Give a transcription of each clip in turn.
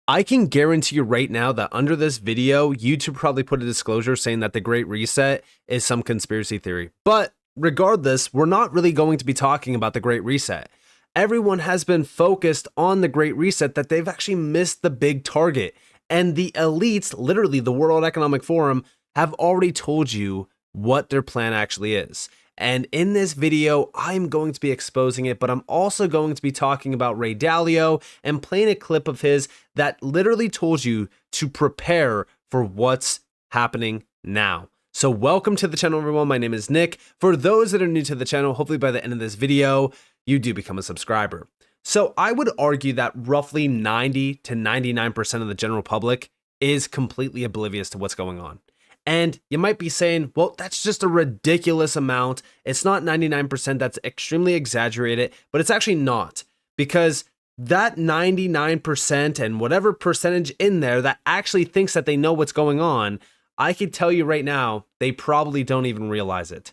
I can guarantee you right now that under this video, YouTube probably put a disclosure saying that the Great Reset is some conspiracy theory. But regardless, we're not really going to be talking about the Great Reset. Everyone has been focused on the Great Reset that they've actually missed the big target. And the elites, literally the World Economic Forum, have already told you what their plan actually is. And in this video, I'm going to be exposing it, but I'm also going to be talking about Ray Dalio and playing a clip of his that literally told you to prepare for what's happening now. So welcome to the channel, everyone. My name is Nick. For those that are new to the channel, hopefully by the end of this video, you do become a subscriber. So I would argue that roughly 90 to 99% of the general public is completely oblivious to what's going on. And you might be saying, well, that's just a ridiculous amount. It's not 99%, that's extremely exaggerated, but it's actually not, because that 99% and whatever percentage in there that actually thinks that they know what's going on, I could tell you right now, they probably don't even realize it.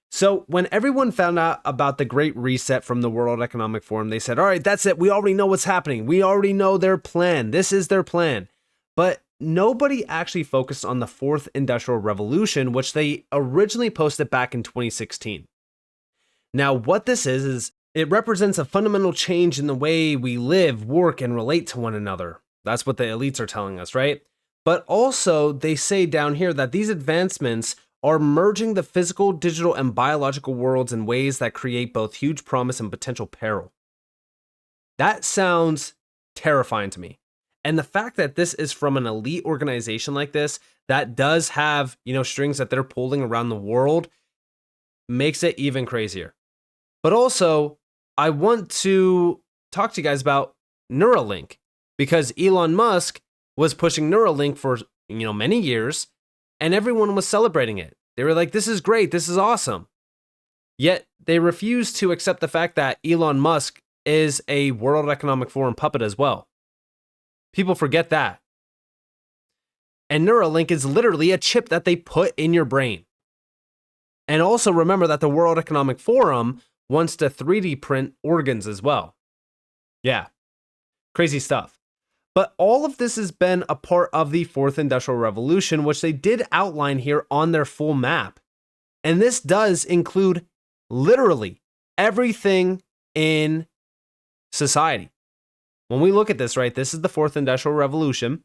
So when everyone found out about the Great Reset from the World Economic Forum, they said, all right, that's it. We already know what's happening. We already know their plan. This is their plan. But nobody actually focused on the fourth industrial revolution, which they originally posted back in 2016. Now, what this is it represents a fundamental change in the way we live, work, and relate to one another. That's what the elites are telling us, right? But also, they say down here that these advancements are merging the physical, digital, and biological worlds in ways that create both huge promise and potential peril. That sounds terrifying to me. And the fact that this is from an elite organization like this, that does have, strings that they're pulling around the world, makes it even crazier. But also, I want to talk to you guys about Neuralink, because Elon Musk was pushing Neuralink for, many years, and everyone was celebrating it. They were like, this is great, this is awesome. Yet they refused to accept the fact that Elon Musk is a World Economic Forum puppet as well. People forget that. And Neuralink is literally a chip that they put in your brain. And also remember that the World Economic Forum wants to 3D print organs as well. Yeah, crazy stuff. But all of this has been a part of the fourth industrial revolution, which they did outline here on their full map. And this does include literally everything in society. When we look at this, right, this is the fourth industrial revolution.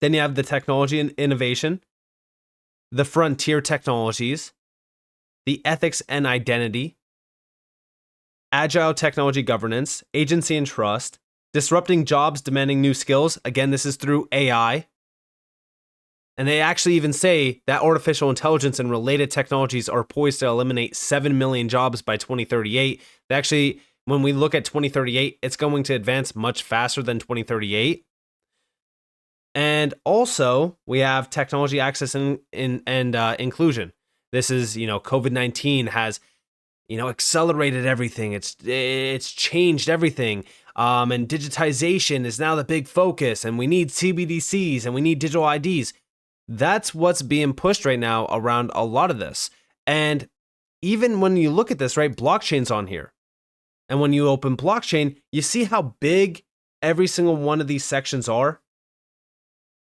Then you have the technology and innovation, the frontier technologies, the ethics and identity, agile technology governance, agency and trust, disrupting jobs demanding new skills. Again, this is through AI. And they actually even say that artificial intelligence and related technologies are poised to eliminate 7 million jobs by 2038. They actually, when we look at 2038, it's going to advance much faster than 2038. And also, we have technology access and inclusion. This is, COVID-19 has, accelerated everything. It's changed everything. And digitization is now the big focus. And we need CBDCs and we need digital IDs. That's what's being pushed right now around a lot of this. And even when you look at this, right, blockchain's on here. And when you open blockchain, you see how big every single one of these sections are.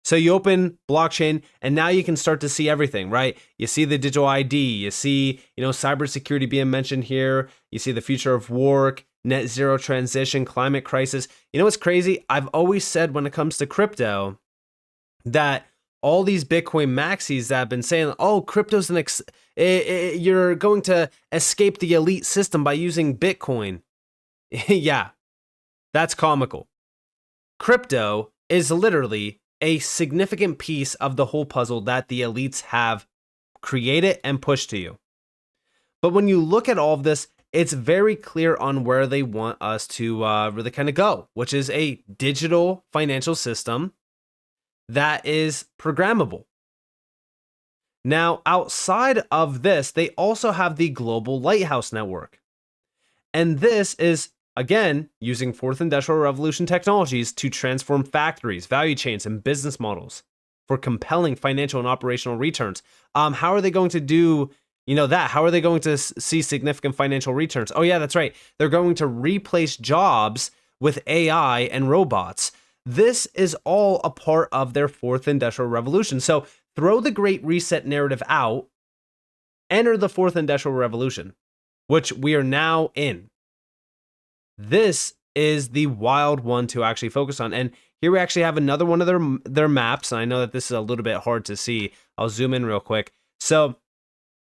So you open blockchain and now you can start to see everything, right? You see the digital ID, you see, cybersecurity being mentioned here. You see the future of work, net zero transition, climate crisis. You know what's crazy? I've always said when it comes to crypto that all these Bitcoin maxis that have been saying, oh, crypto's you're going to escape the elite system by using Bitcoin. Yeah, that's comical. Crypto is literally a significant piece of the whole puzzle that the elites have created and pushed to you. But when you look at all of this, it's very clear on where they want us to really kind of go, which is a digital financial system that is programmable. Now, outside of this, they also have the Global Lighthouse Network. And this is, again, using fourth industrial revolution technologies to transform factories, value chains, and business models for compelling financial and operational returns. How are they going to do, that? How are they going to see significant financial returns? Oh yeah, that's right. They're going to replace jobs with AI and robots. This is all a part of their fourth industrial revolution. So throw the Great Reset narrative out, enter the fourth industrial revolution, which we are now in. This is the wild one to actually focus on. And here we actually have another one of their maps. And I know that this is a little bit hard to see. I'll zoom in real quick. So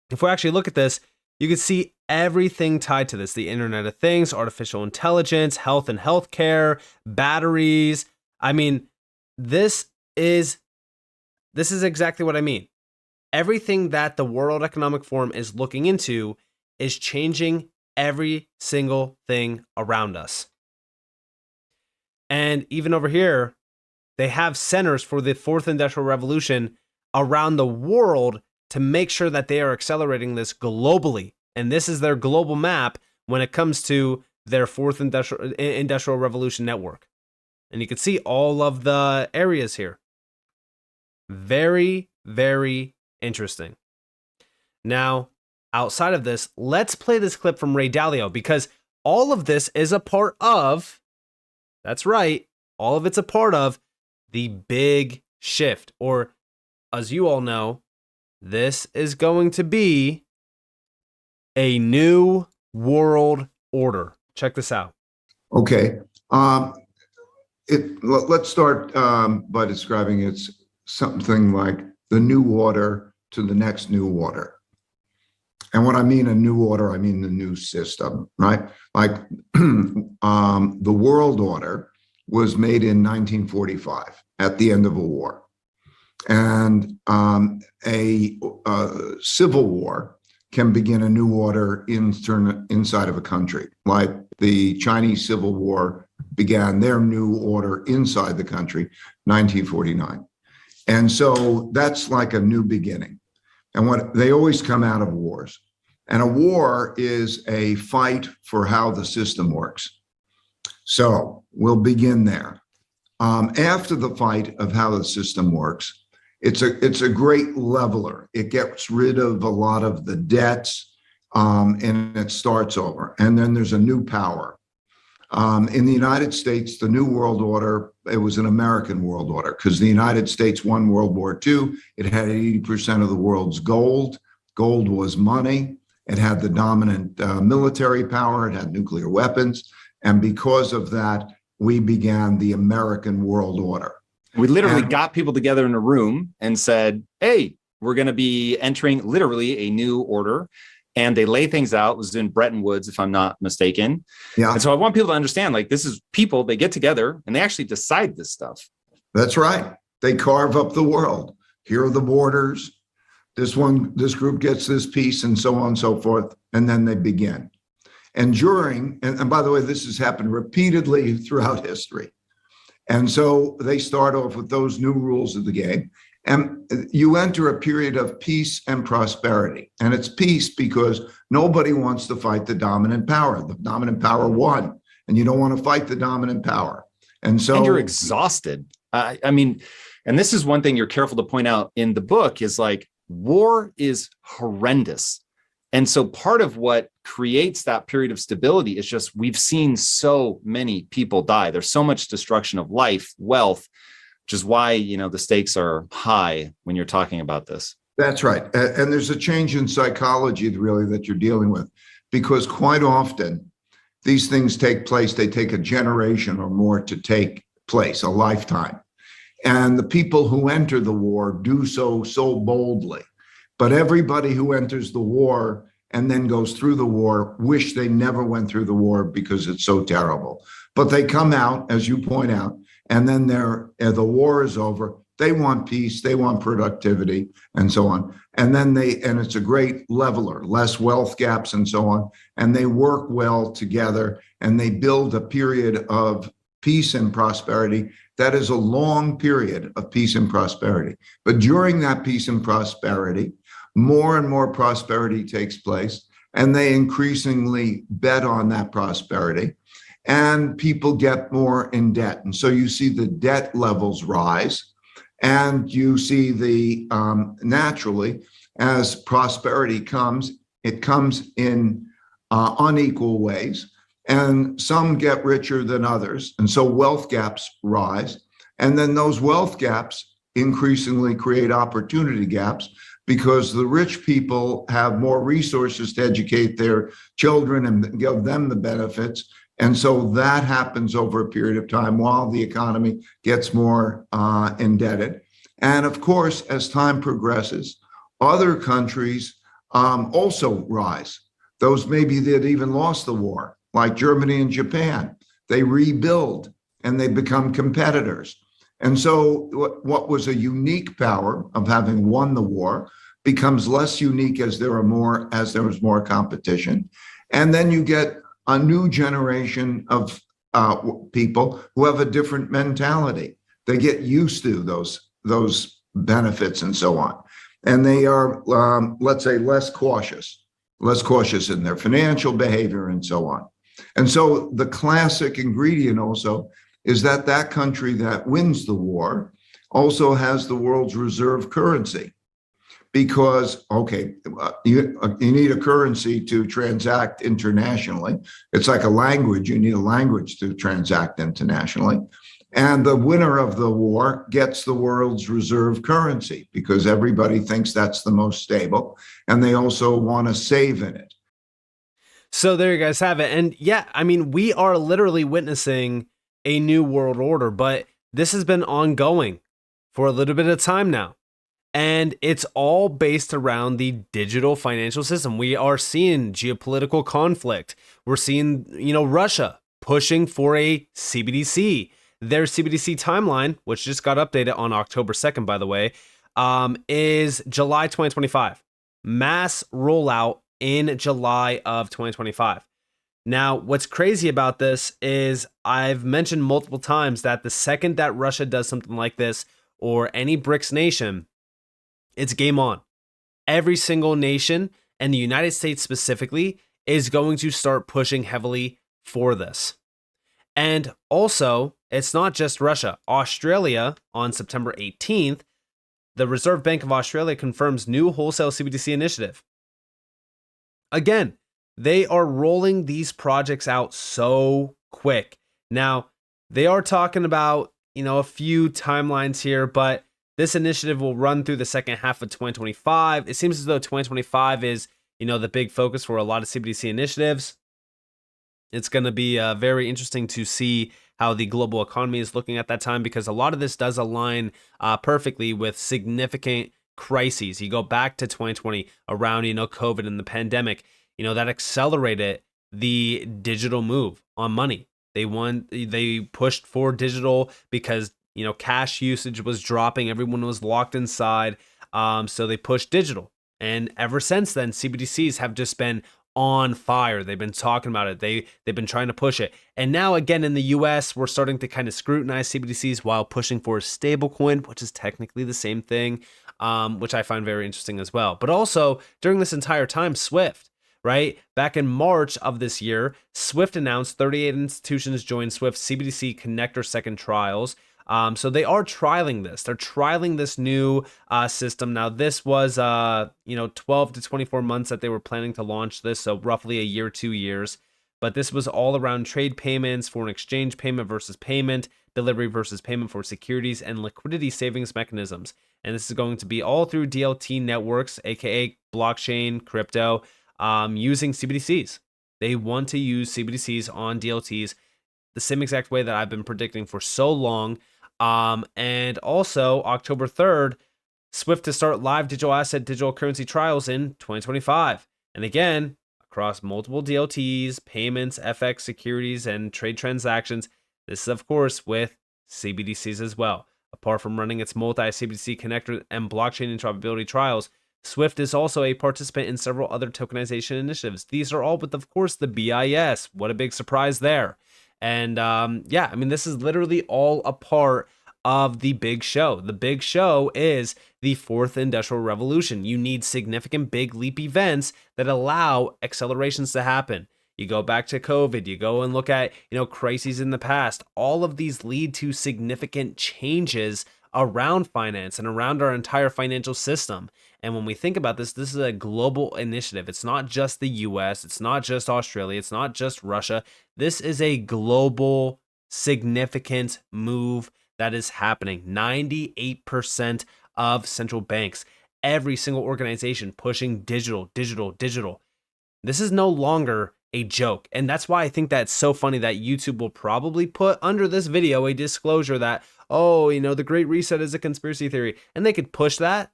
if we actually look at this, you can see everything tied to this: the Internet of Things, artificial intelligence, health and healthcare, batteries. I mean, this is exactly what I mean. Everything that the World Economic Forum is looking into is changing every single thing around us. And even over here, they have centers for the fourth industrial revolution around the world to make sure that they are accelerating this globally. And this is their global map when it comes to their fourth industrial revolution network. And you can see all of the areas here. Very, very interesting. Now, outside of this, let's play this clip from Ray Dalio, because all of this is a part of, that's right, all of it's a part of the big shift, or as you all know, this is going to be a new world order. Check this out. Okay. Let's start by describing it's something like the new order to the next new order. And what I mean a new order, I mean the new system, right? Like the world order was made in 1945 at the end of a war. And a civil war can begin a new order inside of a country. Like the Chinese Civil War began their new order inside the country, 1949. And so that's like a new beginning. And what they always come out of wars. And a war is a fight for how the system works. So we'll begin there. After the fight of how the system works, it's a great leveler. It gets rid of a lot of the debts, and it starts over. And then there's a new power. In the United States, the New World Order, it was an American world order because the United States won World War II. It had 80% of the world's gold. Gold was money. It had the dominant military power. It had nuclear weapons. And because of that, we began the American world order. We literally got people together in a room and said, hey, we're going to be entering literally a new order. And they lay things out. It was in Bretton Woods, if I'm not mistaken. Yeah. And so I want people to understand, like, this is people, they get together and they actually decide this stuff. That's right. They carve up the world. Here are the borders. This group gets this piece, and so on and so forth. And then they begin. And and by the way, this has happened repeatedly throughout history. And so they start off with those new rules of the game. And you enter a period of peace and prosperity. And it's peace because nobody wants to fight the dominant power. The dominant power won, and you don't want to fight the dominant power. And you're exhausted. I mean, and this is one thing you're careful to point out in the book is like, war is horrendous. And so part of what creates that period of stability is just we've seen so many people die. There's so much destruction of life, wealth, which is why, the stakes are high when you're talking about this. That's right. And there's a change in psychology really that you're dealing with, because quite often these things take place. They take a generation or more to take place, a lifetime. And the people who enter the war do so boldly. But everybody who enters the war and then goes through the war wish they never went through the war because it's so terrible. But they come out, as you point out, and then the war is over. They want peace, they want productivity, and so on. And then it's a great leveler, less wealth gaps and so on. And they work well together, and they build a period of peace and prosperity. That is a long period of peace and prosperity. But during that peace and prosperity, more and more prosperity takes place, and they increasingly bet on that prosperity, and people get more in debt. And so you see the debt levels rise, and you see naturally, as prosperity comes, it comes in unequal ways, and some get richer than others. And so wealth gaps rise. And then those wealth gaps increasingly create opportunity gaps because the rich people have more resources to educate their children and give them the benefits. And so that happens over a period of time while the economy gets more indebted. And of course, as time progresses, other countries also rise. Those maybe that even lost the war, like Germany and Japan, they rebuild and they become competitors. And so what was a unique power of having won the war becomes less unique as there was more competition. And then you get a new generation of people who have a different mentality. They get used to those benefits and so on. And they are, let's say, less cautious in their financial behavior and so on. And so the classic ingredient also is that country that wins the war also has the world's reserve currency. Because, okay, you need a currency to transact internationally. It's like a language. You need a language to transact internationally. And the winner of the war gets the world's reserve currency because everybody thinks that's the most stable. And they also want to save in it. So there you guys have it. And yeah, I mean, we are literally witnessing a new world order, but this has been ongoing for a little bit of time now. And it's all based around the digital financial system. We are seeing geopolitical conflict. We're seeing, Russia pushing for a CBDC. Their CBDC timeline, which just got updated on October 2nd, by the way, is July 2025. Mass rollout in July of 2025. Now, what's crazy about this is I've mentioned multiple times that the second that Russia does something like this, or any BRICS nation, it's game on. Every single nation, and the United States specifically, is going to start pushing heavily for this. And also, it's not just Russia. Australia, on September 18th, the Reserve Bank of Australia confirms new wholesale CBDC initiative. Again, they are rolling these projects out so quick. Now, they are talking about, a few timelines here, but this initiative will run through the second half of 2025. It seems as though 2025 is, the big focus for a lot of CBDC initiatives. It's going to be very interesting to see how the global economy is looking at that time, because a lot of this does align perfectly with significant crises. You go back to 2020 around, COVID and the pandemic, that accelerated the digital move on money. They pushed for digital because cash usage was dropping. Everyone was locked inside. So they pushed digital. And ever since then, CBDCs have just been on fire. They've been talking about it. They've been trying to push it. And now again in the US, we're starting to kind of scrutinize CBDCs while pushing for a stablecoin, which is technically the same thing, which I find very interesting as well. But also during this entire time, SWIFT, right? Back in March of this year, SWIFT announced 38 institutions joined SWIFT CBDC Connector second trials. So they are trialing this. They're trialing this new system. Now, this was, 12 to 24 months that they were planning to launch this. So roughly a year, 2 years. But this was all around trade payments, foreign exchange payment versus payment, delivery versus payment for securities, and liquidity savings mechanisms. And this is going to be all through DLT networks, aka blockchain, crypto, using CBDCs. They want to use CBDCs on DLTs the same exact way that I've been predicting for so long. And also October 3rd, SWIFT to start live digital asset, digital currency trials in 2025. And again, across multiple DLTs, payments, FX, securities, and trade transactions. This is, of course, with CBDCs as well. Apart from running its multi-CBDC connector and blockchain interoperability trials, SWIFT is also a participant in several other tokenization initiatives. These are all with, of course, the BIS. What a big surprise there. And this is literally all a part of the big show. The big show is the fourth industrial revolution. You need significant big leap events that allow accelerations to happen. You go back to COVID, you go and look at, crises in the past. All of these lead to significant changes around finance and around our entire financial system. And when we think about this, this is a global initiative. It's not just the US, it's not just Australia, it's not just Russia. This is a global, significant move that is happening. 98% of central banks, every single organization pushing digital, digital, digital. This is no longer a joke. And that's why I think that's so funny that YouTube will probably put under this video a disclosure that, oh, the Great Reset is a conspiracy theory. And they could push that.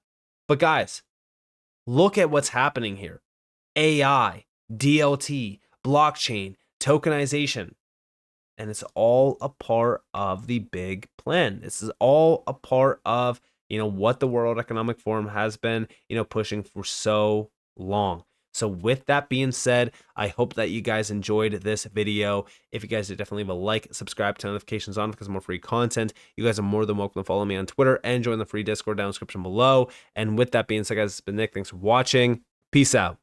But guys, look at what's happening here. AI, DLT, blockchain, tokenization. And it's all a part of the big plan. This is all a part of, what the World Economic Forum has been, pushing for so long. So with that being said, I hope that you guys enjoyed this video. If you guys did, definitely leave a like, subscribe, turn notifications on because more free content. You guys are more than welcome to follow me on Twitter and join the free Discord down in the description below. And with that being said, guys, it's been Nick. Thanks for watching. Peace out.